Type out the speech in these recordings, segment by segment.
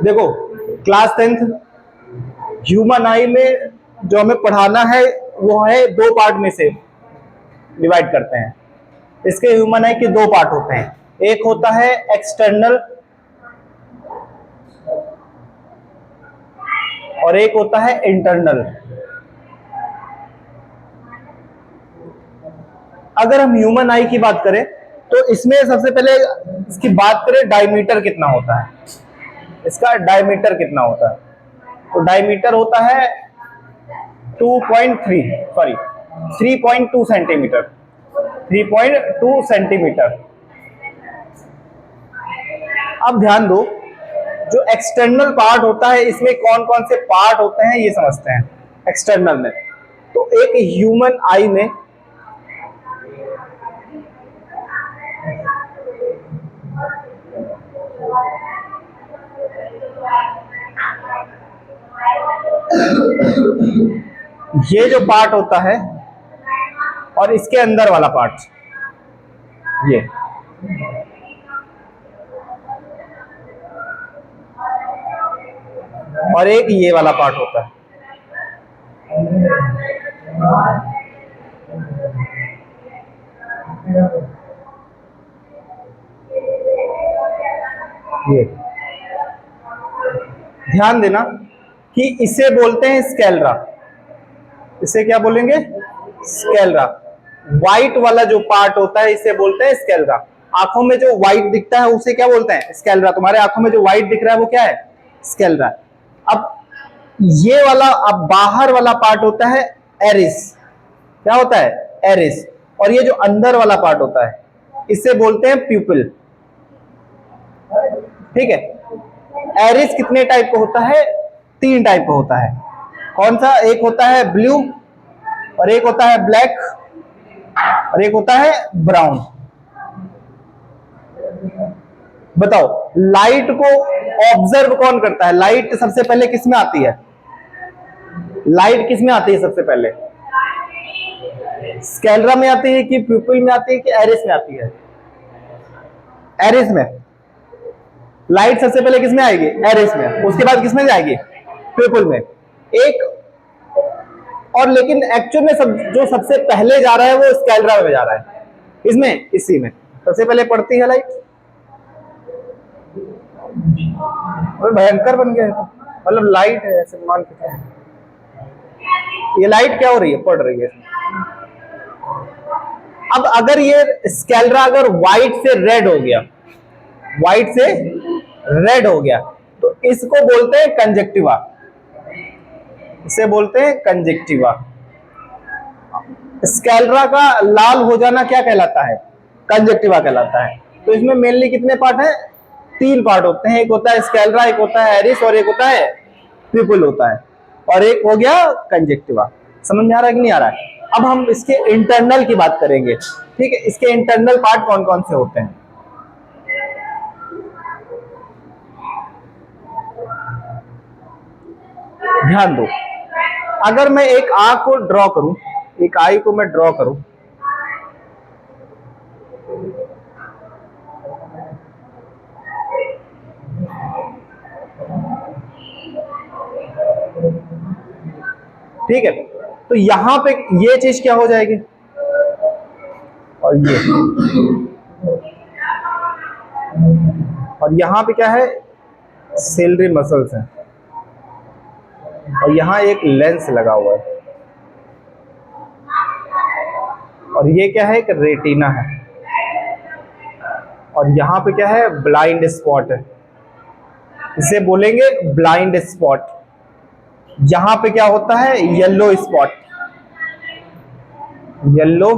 देखो class 10th human आई में जो हमें पढ़ाना है वो है दो पार्ट में से डिवाइड करते हैं। इसके ह्यूमन आई के दो पार्ट होते हैं, एक होता है एक्सटर्नल और एक होता है इंटरनल। अगर हम ह्यूमन आई की बात करें तो इसमें सबसे पहले इसकी बात करें डायमीटर कितना होता है, इसका डायमीटर कितना होता है। तो डायमीटर होता है 3.2 सेंटीमीटर 3.2 सेंटीमीटर। अब ध्यान दो, जो एक्सटर्नल पार्ट होता है इसमें कौन कौन से पार्ट होते हैं ये समझते हैं। एक्सटर्नल में तो एक ह्यूमन आई में ये जो पार्ट होता है और इसके अंदर वाला पार्ट ये, और एक ये वाला पार्ट होता है। ये ध्यान देना कि इसे बोलते हैं स्केलरा। इसे क्या बोलेंगे? स्केलरा। व्हाइट वाला जो पार्ट होता है इसे बोलते हैं स्केलरा। आंखों में जो व्हाइट दिखता है उसे क्या बोलते हैं? स्केलरा। तुम्हारे आंखों में जो व्हाइट दिख रहा है वो क्या है? स्केलरा। अब ये वाला, अब बाहर वाला पार्ट होता है एरिस। क्या होता है? एरिस। और ये जो अंदर वाला पार्ट होता है इसे बोलते हैं प्यूपिल। ठीक है। एरिस कितने टाइप का होता है? 3 टाइप का होता है। कौन सा? एक होता है ब्लू, और एक होता है ब्लैक, और एक होता है ब्राउन। बताओ, लाइट को ऑब्जर्व कौन करता है? लाइट सबसे पहले किस में आती है? लाइट किस में आती है सबसे पहले? स्केलरा में आती है कि प्यूपिल में आती है कि एरिस में आती है? एरिस में। लाइट सबसे पहले किस में आएगी? एरिस में। उसके बाद किस में जाएगी? प्यूपिल में। एक और, लेकिन एक्चुअल में जो सबसे पहले जा रहा है वो स्केलरा में जा रहा है। इसमें, इसी में सबसे पहले पड़ती है लाइट। और भयंकर बन गया है, मतलब लाइट है ऐसे मान के। ये लाइट क्या हो रही है? पड़ रही है। अब अगर ये स्केलरा अगर व्हाइट से रेड हो गया, व्हाइट से रेड हो गया, तो इसको बोलते हैं कंजक्टिवा। इसे बोलते हैं कंजक्टिवा। स्केलरा का लाल हो जाना क्या कहलाता है? कंजक्टिवा कहलाता है। तो इसमें मेनली कितने पार्ट हैं? 3 पार्ट होते हैं। एक होता है स्केलरा, एक होता है एरिस, और एक होता है प्यूपिल होता है, और एक हो गया कंजक्टिवा। समझ में आ रहा है कि नहीं आ रहा है? अब हम इसके इंटरनल की बात करेंगे। ठीक है, इसके इंटरनल पार्ट कौन कौन से होते हैं? ध्यान दो, अगर मैं एक आंख को ड्रॉ करूं, एक आई को मैं ड्रॉ करूं, ठीक है, तो यहां पे ये चीज क्या हो जाएगी? और ये, और यहां पे क्या है? सिलरी मसल्स हैं, और यहां एक लेंस लगा हुआ है, और ये क्या है? एक रेटिना है, और यहां पे क्या है? ब्लाइंड स्पॉट है। इसे बोलेंगे ब्लाइंड स्पॉट। यहां पे क्या होता है? येलो स्पॉट, येलो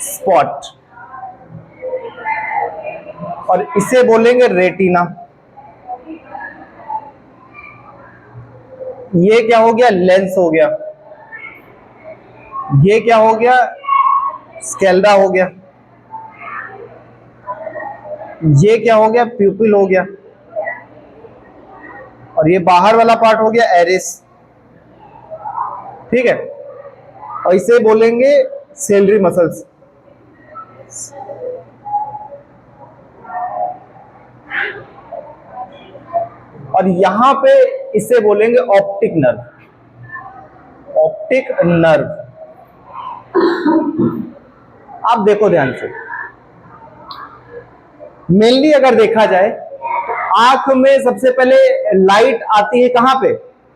स्पॉट, और इसे बोलेंगे रेटिना। ये क्या हो गया? लेंस हो गया। ये क्या हो गया? स्केलरा हो गया। ये क्या हो गया? प्यूपिल हो गया। और ये बाहर वाला पार्ट हो गया एरिस। ठीक है, और इसे बोलेंगे सेलरी मसल्स। और यहां पे इसे बोलेंगे ऑप्टिक नर्व। Optic nerve. आप देखो ध्यान से, मेनली अगर देखा जाए आंख में सबसे पहले लाइट आती है कहां पे,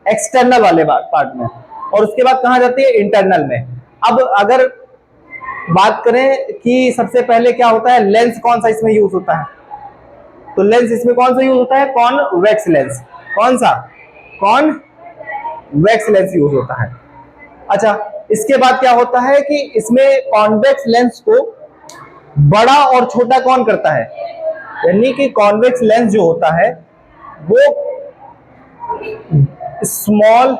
एक्सटर्नल वाले पार्ट में, और उसके बाद कहां जाती है, इंटरनल में। अब अगर बात करें कि सबसे पहले क्या होता है, लेंस कौन सा इसमें यूज होता है, तो लेंस इसमें कौन सा यूज होता है, कॉन्वेक्स लेंस। कौन सा, कॉन्वेक्स लेंस यूज होता है। अच्छा, इसके बाद क्या होता है कि इसमें कॉन्वेक्स लेंस को बड़ा और छोटा कौन करता है, यानी कि कॉन्वेक्स लेंस जो होता है वो स्मॉल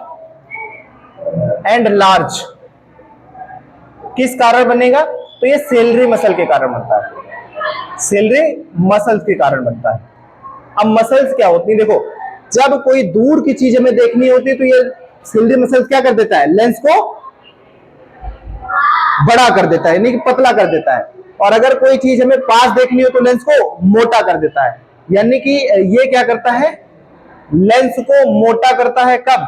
एंड लार्ज किस कारण बनेगा, तो ये सेलरी मसल के कारण बनता है। सेलरी मसल्स के कारण बनता है। अब मसल्स क्या होती है, देखो जब कोई दूर की चीज हमें देखनी होती है तो ये सेलरी मसल्स क्या कर देता है, लेंस को बड़ा कर देता है, यानी कि पतला कर देता है। और अगर कोई चीज हमें पास देखनी हो तो लेंस को मोटा कर देता है। यानी कि ये क्या करता है, लेंस को मोटा करता है कब,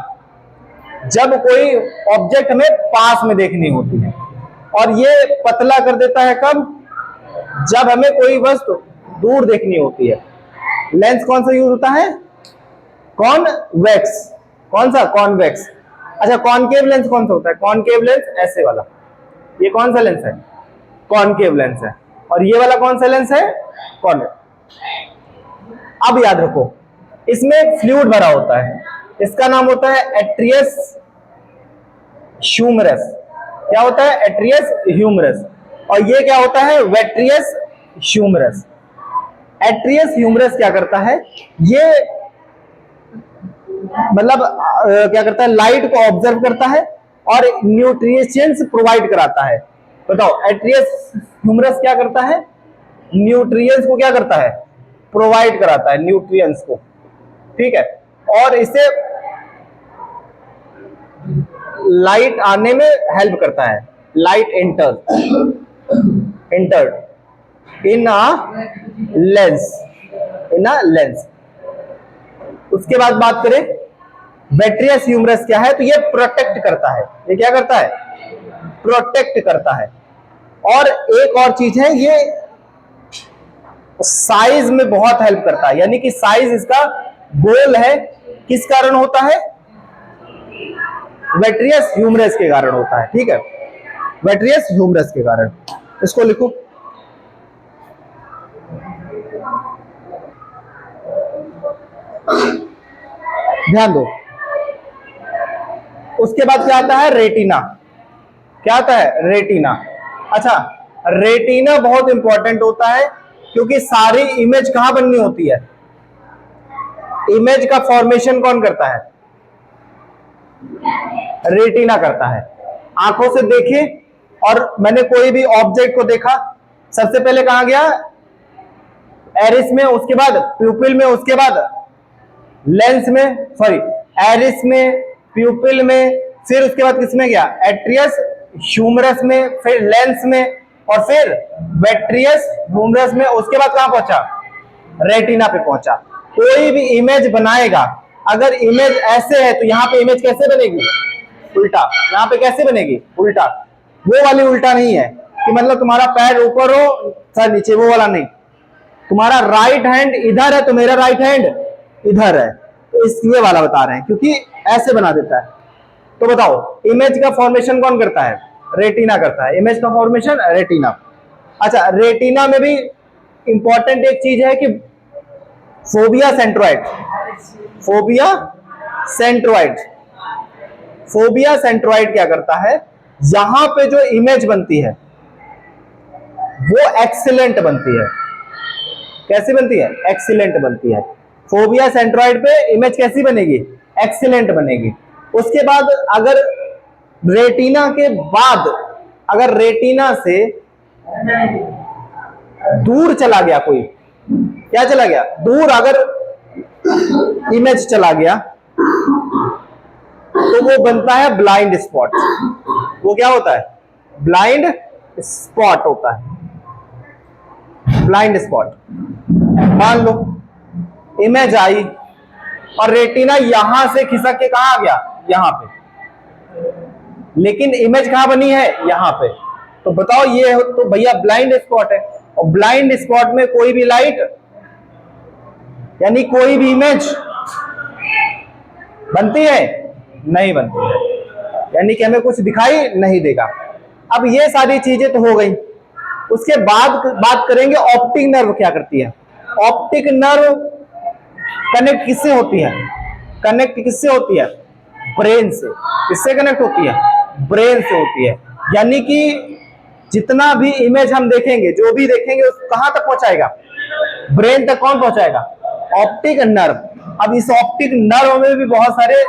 जब कोई ऑब्जेक्ट हमें पास में देखनी होती है, और ये पतला कर देता है कब, जब हमें कोई वस्तु दूर देखनी होती है। लेंस कौन सा यूज होता है, कॉन्वेक्स। कौन सा, कॉन्वेक्स। अच्छा, कॉनकेव लेंस कौन सा होता है, कॉनकेव लेंस ऐसे वाला, ये कौन सा लेंस है, कॉनकेव लेंस है। और ये वाला कौन सा लेंस है, कॉन्वेक्स। अब याद रखो, इसमें एक फ्लूइड भरा होता है, इसका नाम होता है एट्रियस ह्यूमरस। क्या होता है, एट्रियस ह्यूमरस। और ये क्या होता है, वेट्रियस ह्यूमरस। एट्रियस ह्यूमरस क्या करता है, ये मतलब क्या करता है, लाइट को ऑब्जर्व करता है और न्यूट्रिएंट्स प्रोवाइड कराता है। बताओ, एट्रियस ह्यूमरस क्या करता है, न्यूट्रिएंट्स को क्या करता है, प्रोवाइड कराता है, न्यूट्रिएंट्स को। ठीक है, और इसे लाइट आने में हेल्प करता है। Light entered in a lens, in a lens. उसके बाद बात करें वेट्रियस ह्यूमरस क्या है, तो ये प्रोटेक्ट करता है। ये क्या करता है, प्रोटेक्ट करता है। और एक और चीज है, ये साइज में बहुत हेल्प करता है, यानी कि साइज इसका गोल है, किस कारण होता है, वेट्रियस ह्यूमरस के कारण होता है। ठीक है, वेट्रियस ह्यूमरस के कारण। इसको लिखो, ध्यान दो। उसके बाद क्या आता है, रेटिना। क्या आता है, रेटिना। अच्छा, रेटिना बहुत इंपॉर्टेंट होता है, क्योंकि सारी इमेज कहां बननी होती है, इमेज का फॉर्मेशन कौन करता है, रेटिना करता है। आंखों से देखे, और मैंने कोई भी ऑब्जेक्ट को देखा, सबसे पहले कहां गया, एरिस में, उसके बाद प्यूपिल में, उसके बाद लेंस में, सॉरी एरिस में, प्यूपिल में, फिर उसके बाद किसमें गया, एट्रियस ह्यूमरस में, फिर लेंस में, और फिर वेट्रियस ह्यूमरस में, उसके बाद कहां पहुंचा, रेटिना पे पहुंचा। कोई भी इमेज बनाएगा, अगर इमेज ऐसे है तो यहां पे इमेज कैसे बनेगी, उल्टा। यहां पे कैसे बनेगी, उल्टा। वो वाली उल्टा नहीं है कि मतलब तुम्हारा पैर ऊपर हो सर नीचे, वो वाला नहीं। तुम्हारा राइट हैंड इधर है तो मेरा राइट हैंड इधर है, तो इसलिए वाला बता रहे हैं, क्योंकि ऐसे बना देता है। तो बताओ, इमेज का फॉर्मेशन कौन करता है, रेटिना करता है। इमेज का फॉर्मेशन रेटिना। अच्छा, रेटिना में भी इंपॉर्टेंट एक चीज है कि phobia centroid. Phobia centroid. Phobia centroid क्या करता है, यहां पे जो इमेज बनती है वो एक्सीलेंट बनती है। कैसी बनती है, एक्सीलेंट बनती है। फोबिया सेंट्रोइड पे इमेज कैसी बनेगी, एक्सीलेंट बनेगी। उसके बाद अगर रेटिना के बाद, अगर रेटिना से दूर चला गया कोई, क्या चला गया, दूर अगर इमेज चला गया, तो वो बनता है ब्लाइंड स्पॉट। वो क्या होता है? ब्लाइंड स्पॉट होता है, ब्लाइंड स्पॉट। मान लो इमेज आई और रेटिना यहां से खिसक के कहां आ गया? यहां पे, लेकिन इमेज कहां बनी है? यहां पे। तो बताओ ये तो भैया ब्लाइंड स्पॉट है। और ब्लाइंड स्पॉट में कोई भी लाइट यानी कोई भी इमेज बनती है? नहीं बनती है, यानी कि हमें कुछ दिखाई नहीं देगा। अब ये सारी चीजें तो हो गई। उसके बाद बात करेंगे ऑप्टिक नर्व क्या करती है। ऑप्टिक नर्व कनेक्ट किससे होती है? कनेक्ट किससे होती है? ब्रेन से। किससे कनेक्ट होती है? ब्रेन से होती है। यानी कि जितना भी इमेज हम देखेंगे, जो भी देखेंगे, उसको कहां तक पहुंचाएगा? ब्रेन तक। कौन पहुंचाएगा? Optic nerve. अब इस ऑप्टिक नर्व में भी बहुत सारे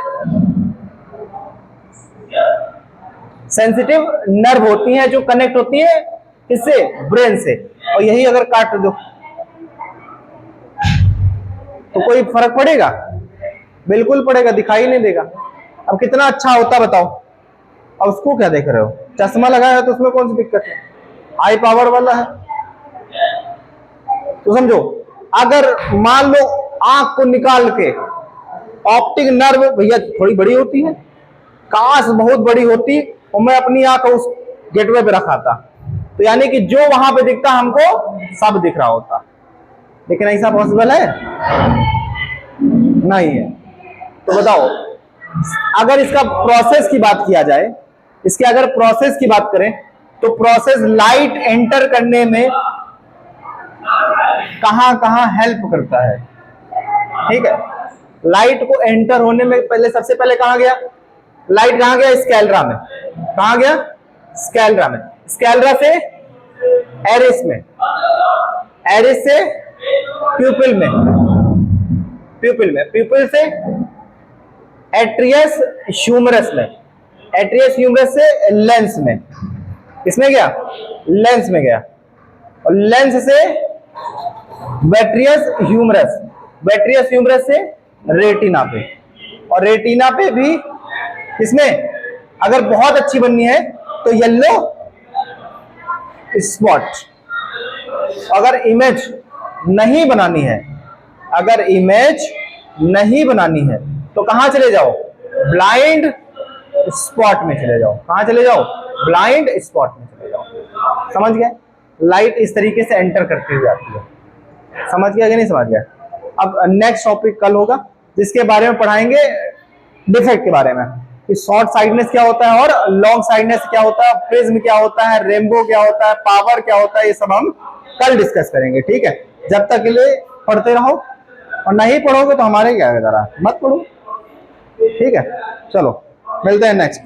सेंसिटिव नर्व होती हैं जो कनेक्ट होती है किससे? ब्रेन से। और यही अगर काट दो तो कोई फर्क पड़ेगा? बिल्कुल पड़ेगा, दिखाई नहीं देगा। अब कितना अच्छा होता बताओ। अब उसको क्या देख रहे हो? चश्मा लगाया है तो उसमें कौन सी दिक्कत है? हाई पावर वाला है। तो समझो, अगर मान लो आंख को निकाल के, ऑप्टिक नर्व भैया थोड़ी बड़ी होती है, काश बहुत बड़ी होती और मैं अपनी आंख उस गेटवे पे रखा था, तो यानी कि जो वहां पे दिखता हमको सब दिख रहा होता। लेकिन ऐसा पॉसिबल है? नहीं है। तो बताओ, अगर इसका प्रोसेस की बात किया जाए, इसके अगर प्रोसेस की बात करें तो प्रोसेस लाइट एंटर करने में कहां कहां हेल्प करता है? ठीक है, लाइट को एंटर होने में पहले सबसे पहले कहां गया? लाइट कहां गया? स्कैलरा में। कहां गया? स्कैलरा में। स्कैलरा से एरिस में, एरिस से प्यूपिल में, प्यूपिल में, प्यूपिल से एट्रियस ह्यूमरस में, एट्रियस ह्यूमरस से लेंस में। इसमें गया? लेंस में गया। और लेंस से वेट्रियस ह्यूमरस, वेट्रियस ह्यूमरस से रेटिना पे, और रेटिना पे भी इसमें अगर बहुत अच्छी बननी है तो येलो स्पॉट। अगर इमेज नहीं बनानी है, अगर इमेज नहीं बनानी है तो कहां चले जाओ? ब्लाइंड स्पॉट में चले जाओ। कहां चले जाओ? ब्लाइंड स्पॉट में चले जाओ। समझ गए? लाइट इस तरीके से एंटर करती हुई आती है। समझ गया कि नहीं समझ गया? अब नेक्स्ट टॉपिक कल होगा जिसके बारे में पढ़ाएंगे डिफेक्ट के बारे में, कि शॉर्ट साइडनेस क्या होता है और लॉन्ग साइडनेस क्या होता है, प्रिज्म क्या होता है, रेनबो क्या होता है, पावर क्या होता है, ये सब हम कल डिस्कस करेंगे। ठीक है, जब तक के लिए पढ़ते रहो, और नहीं पढ़ोगे तो हमारे क्या है, जरा मत पढ़ो। ठीक है, चलो मिलते हैं नेक्स्ट।